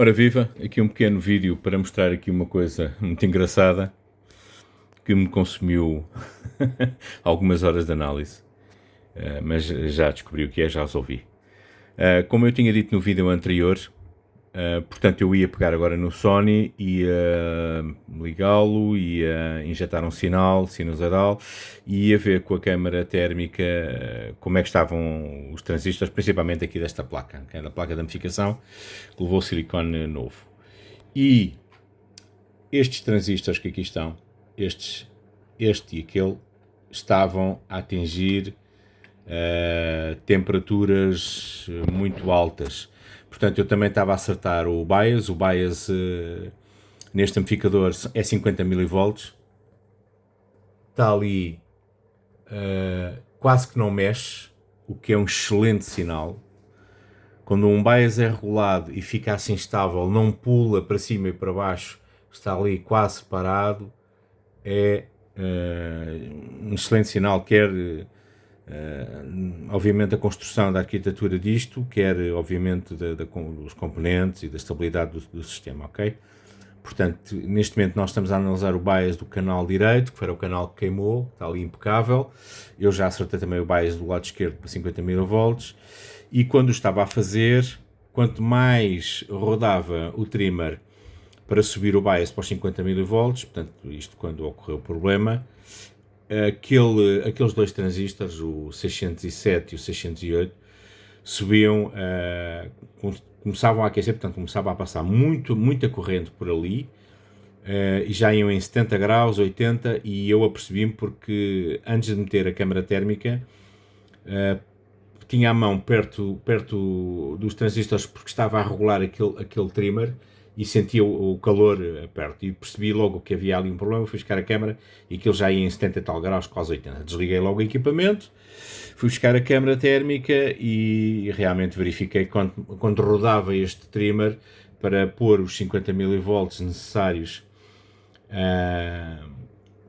Ora viva, aqui um pequeno vídeo para mostrar aqui uma coisa muito engraçada que me consumiu algumas horas de análise, mas já descobri o que é, já resolvi. Como eu tinha dito no vídeo anterior, portanto eu ia pegar agora no Sony, ia ligá-lo, ia injetar um sinal sinusoidal e ia ver com a câmara térmica como é que estavam os transistores, principalmente aqui desta placa, que é da placa de amplificação, que levou silicone novo. E estes transistores que aqui estão, este e aquele, estavam a atingir temperaturas muito altas. Portanto, eu também estava a acertar o bias. O bias neste amplificador é 50 mV. Está ali quase que não mexe, o que é um excelente sinal. Quando um bias é regulado e fica assim estável, não pula para cima e para baixo, está ali quase parado, é um excelente sinal, quer obviamente a construção da arquitetura disto, quer obviamente dos componentes e da estabilidade do sistema, ok? Portanto, neste momento nós estamos a analisar o bias do canal direito, que foi o canal que queimou, está ali impecável. Eu já acertei também o bias do lado esquerdo para 50 mV. E quando estava a fazer, quanto mais rodava o trimmer para subir o bias para os 50 mV, portanto, isto quando ocorreu o problema, aqueles dois transistores, o 607 e o 608, subiam, começavam a aquecer, portanto, começava a passar muita corrente por ali, e já iam em 70 graus, 80, e eu apercebi-me porque antes de meter a câmara térmica, tinha a mão perto dos transistores porque estava a regular aquele trimmer e sentia o calor perto e percebi logo que havia ali um problema. Fui buscar a câmera e aquilo já ia em 70 e tal graus, quase 80. Desliguei logo o equipamento, fui buscar a câmara térmica e realmente verifiquei quando rodava este trimmer para pôr os 50 mV necessários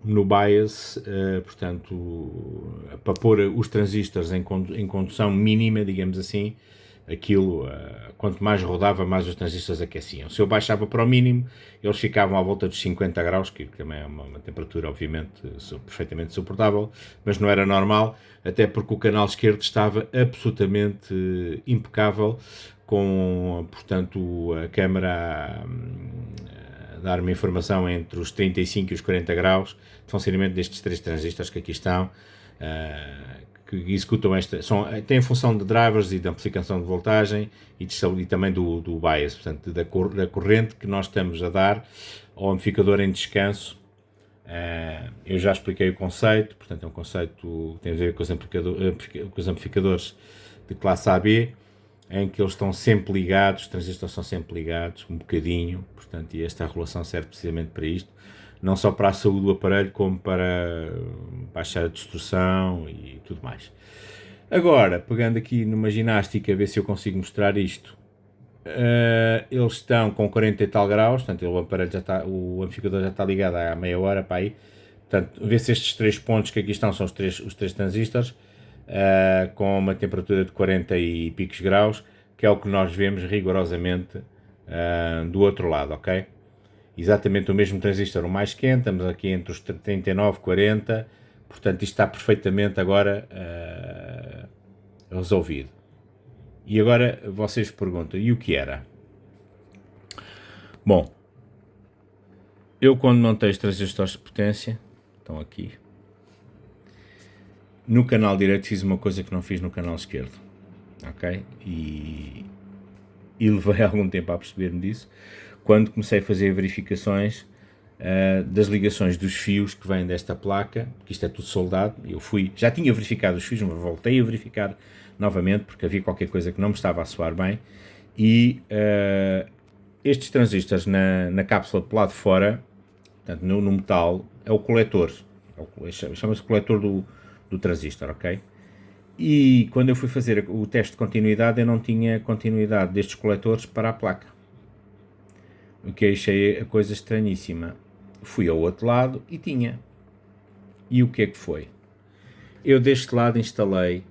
no bias, portanto, para pôr os transistores em condução mínima, digamos assim, aquilo, quanto mais rodava, mais os transistores aqueciam. Se eu baixava para o mínimo, eles ficavam à volta dos 50 graus, que também é uma temperatura, obviamente, perfeitamente suportável, mas não era normal, até porque o canal esquerdo estava absolutamente impecável, com, portanto, a câmara dar uma informação entre os 35 e os 40 graus de funcionamento destes três transistores que aqui estão, que executam têm a função de drivers e de amplificação de voltagem e também do bias, portanto, da corrente que nós estamos a dar ao amplificador em descanso. Eu já expliquei o conceito, portanto, é um conceito que tem a ver com os amplificadores de classe AB, em que eles estão sempre ligados, os transistores estão sempre ligados, um bocadinho, portanto, e esta regulação serve precisamente para isto, não só para a saúde do aparelho, como para baixar a distorção e tudo mais. Agora, pegando aqui numa ginástica, a ver se eu consigo mostrar isto, eles estão com 40 e tal graus, portanto, o amplificador já está ligado há meia hora para aí, portanto, vê se estes três pontos que aqui estão são os três transistores, com uma temperatura de 40 e picos graus, que é o que nós vemos rigorosamente do outro lado, ok? Exatamente o mesmo transistor, o mais quente, estamos aqui entre os 39 e 40, portanto isto está perfeitamente agora resolvido. E agora vocês perguntam, e o que era? Bom, eu quando montei os transistores de potência, estão aqui, no canal direito fiz uma coisa que não fiz no canal esquerdo, ok? E levei algum tempo a perceber-me disso, quando comecei a fazer verificações das ligações dos fios que vêm desta placa, que isto é tudo soldado. Eu já tinha verificado os fios, mas voltei a verificar novamente, porque havia qualquer coisa que não me estava a soar bem, e estes transistores na cápsula de lado de fora, portanto no metal, é o coletor, chama-se coletor do transistor, ok? E quando eu fui fazer o teste de continuidade, eu não tinha continuidade destes coletores para a placa, o que achei a coisa estranhíssima. Fui ao outro lado e tinha. E o que é que foi? Eu deste lado instalei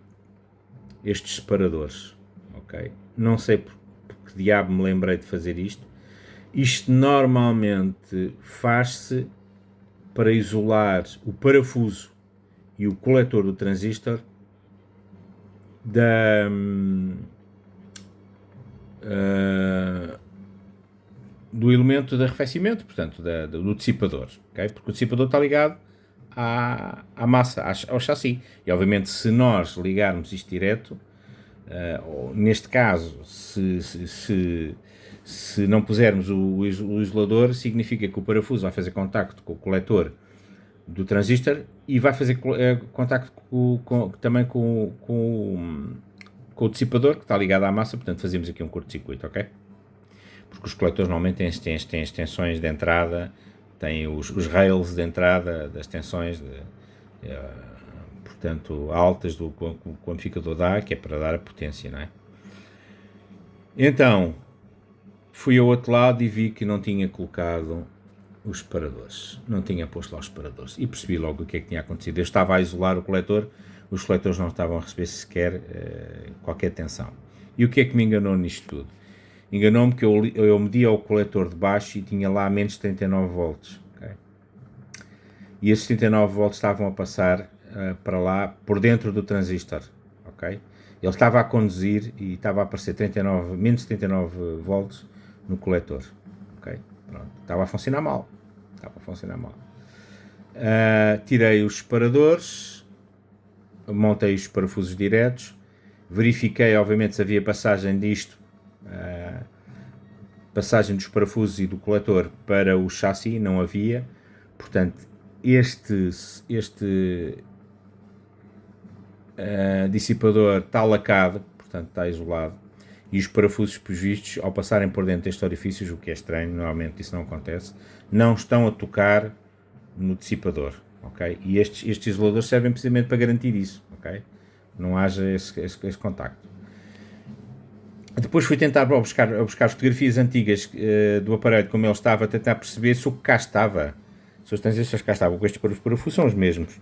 estes separadores, ok? Não sei porque diabo me lembrei de fazer isto. Isto normalmente faz-se para isolar o parafuso e o coletor do transistor do elemento de arrefecimento, portanto, do dissipador, okay? Porque o dissipador está ligado à massa, ao chassi. E, obviamente, se nós ligarmos isto direto, ou neste caso, se não pusermos o isolador, significa que o parafuso vai fazer contacto com o coletor do transistor e vai fazer contacto também com o dissipador, que está ligado à massa, portanto fazemos aqui um curto-circuito, ok? Porque os coletores normalmente têm extensões de entrada, têm os rails de entrada das tensões, portanto, altas do que o amplificador dá, que é para dar a potência, não é? Então, fui ao outro lado e vi que não tinha colocado os separadores, não tinha posto lá os separadores, e percebi logo o que é que tinha acontecido. Eu estava a isolar o coletor, os coletores não estavam a receber sequer qualquer tensão. E o que é que me enganou nisto tudo? Enganou-me que eu media o coletor de baixo e tinha lá menos de 39 volts. Okay? E esses 39 volts estavam a passar para lá, por dentro do transistor. Okay? Ele estava a conduzir e estava a aparecer menos de 39 volts no coletor. Okay? Pronto. Estava a funcionar mal. Tirei os separadores, montei os parafusos diretos, verifiquei, obviamente, se havia passagem disto, passagem dos parafusos e do coletor para o chassi, não havia. Portanto, este dissipador está lacado, portanto está isolado, e os parafusos, por vistos, ao passarem por dentro destes orifícios, o que é estranho, normalmente isso não acontece, não estão a tocar no dissipador, ok? E estes isoladores servem precisamente para garantir isso, ok? Não haja esse contacto. Depois fui tentar buscar fotografias antigas do aparelho, como ele estava, a tentar perceber se o que cá estava, se os transistores cá estavam com estes parafusos são os mesmos.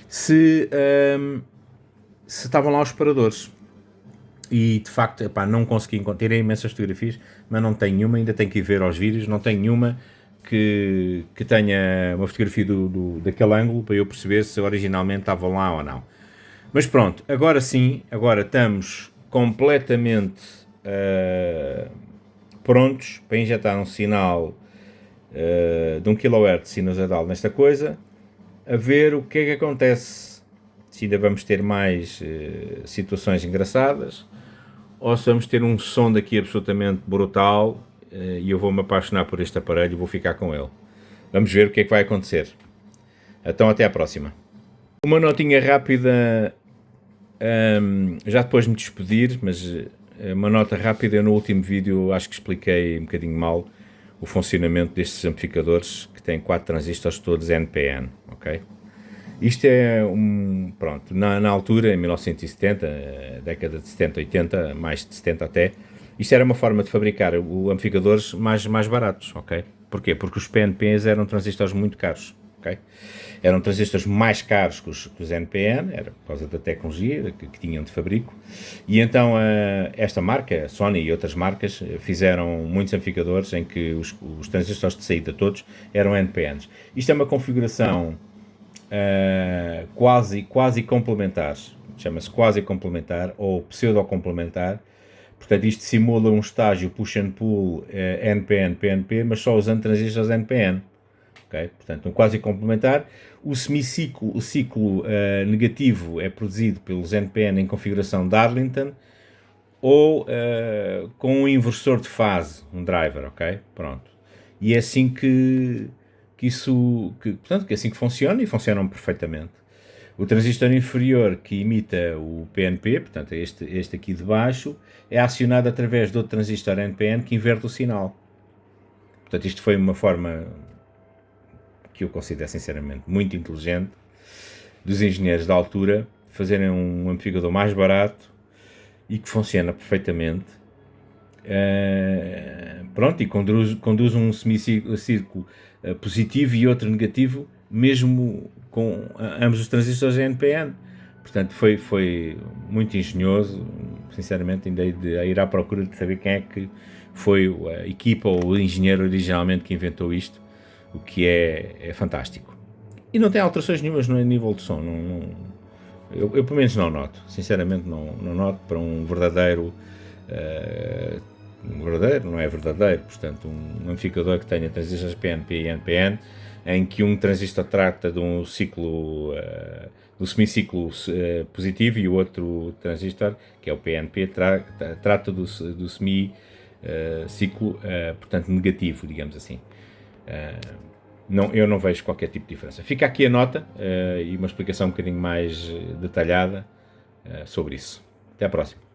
Se estavam lá os separadores. E de facto, epá, não consegui encontrar. Tirei imensas fotografias, mas não tenho nenhuma, ainda tenho que ir ver aos vídeos, não tenho nenhuma que tenha uma fotografia daquele ângulo para eu perceber se originalmente estavam lá ou não. Mas pronto, agora sim, agora estamos completamente prontos para injetar um sinal de 1 kHz sinusoidal nesta coisa, a ver o que é que acontece, se ainda vamos ter mais situações engraçadas, ou se vamos ter um som daqui absolutamente brutal e eu vou-me apaixonar por este aparelho e vou ficar com ele. Vamos ver o que é que vai acontecer. Então até à próxima. Uma notinha rápida, já depois de me despedir, mas uma nota rápida. Eu no último vídeo acho que expliquei um bocadinho mal o funcionamento destes amplificadores que têm 4 transistores todos NPN, ok? Isto é pronto, na altura, em 1970, década de 70, 80, mais de 70 até, isto era uma forma de fabricar amplificadores mais baratos, ok? Porquê? Porque os PNPs eram transistores muito caros, ok? Eram transistores mais caros que os NPN, era por causa da tecnologia que tinham de fabrico, e então esta marca, a Sony e outras marcas, fizeram muitos amplificadores em que os transistores de saída todos eram NPNs. Isto é uma configuração quase complementar, chama-se quase complementar ou pseudo-complementar. Portanto, isto simula um estágio push and pull NPN-PNP, mas só usando transistores NPN. Okay? Portanto, um quase complementar. O semiciclo, o ciclo negativo é produzido pelos NPN em configuração Darlington ou com um inversor de fase, um driver, ok? Pronto. E é assim portanto, que é assim que funciona, e funcionam perfeitamente. O transistor inferior, que imita o PNP, portanto este aqui de baixo, é acionado através de outro transistor NPN que inverte o sinal. Portanto, isto foi uma forma que eu considero sinceramente muito inteligente dos engenheiros da altura fazerem um amplificador mais barato e que funciona perfeitamente. Pronto, e conduz um semicírculo positivo e outro negativo, mesmo com ambos os transistores NPN. Portanto, foi muito engenhoso, sinceramente, ainda hei de ir à procura de saber quem é que foi a equipa ou o engenheiro originalmente que inventou isto, o que é fantástico. E não tem alterações nenhumas no nível de som, eu pelo menos não noto, sinceramente não noto para um verdadeiro, não é verdadeiro, portanto um amplificador que tenha transistores PNP e NPN, em que um transistor trata de um ciclo, do semiciclo positivo e o outro transistor, que é o PNP, trata do semiciclo, portanto negativo, digamos assim. Eu não vejo qualquer tipo de diferença. Fica aqui a nota e uma explicação um bocadinho mais detalhada sobre isso. Até à próxima.